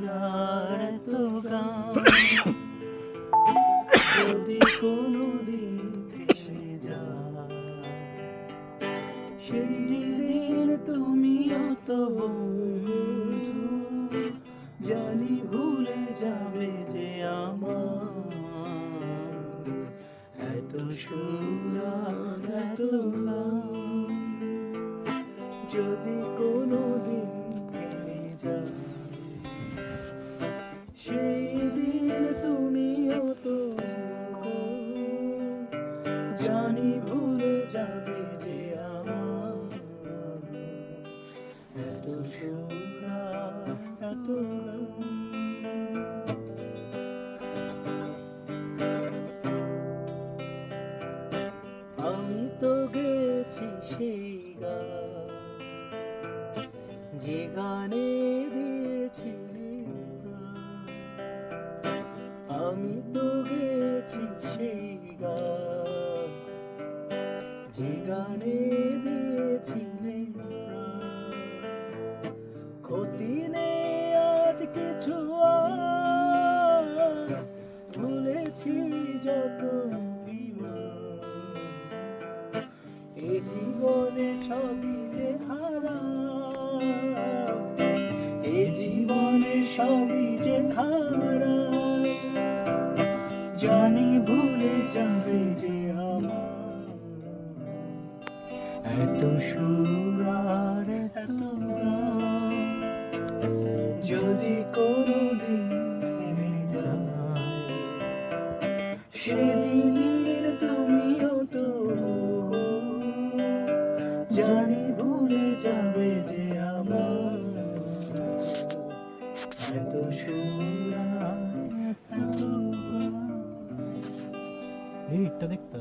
সুরার এত গান যদি কোনোদিন থেমে যায়, সেই দিন তুমিও তো বন্ধু জানি ভুলে যাবে যে আমার এত সুরার এত গান যদি কোনোদিন থেমে যায়, সেই দিন তুমিও তো জানি ভুলে যাবে যে আমার এত সুরার এত গান। আমি তো গেছি সেই গান যে গানে দিয়েছিলে প্রাণ, আমি তো গেছি সেই গান যে গানে দিয়েছিলে প্রাণ। ক্ষতি নেই আজ কিছু আর, ভুলেছি যত অভিমান, এ জীবনে সবই যে হারা, এ জীবনে সবই যে হারা, জানি ভুলে যাবে যে আমার এত সুরার এত গান যদি কোনোদিন থেমে যায়, সেদিনের তুমিও তো জানি ভুলে যাবে যে আমার এত সুরার এত গান। এই হিটটা দেখতে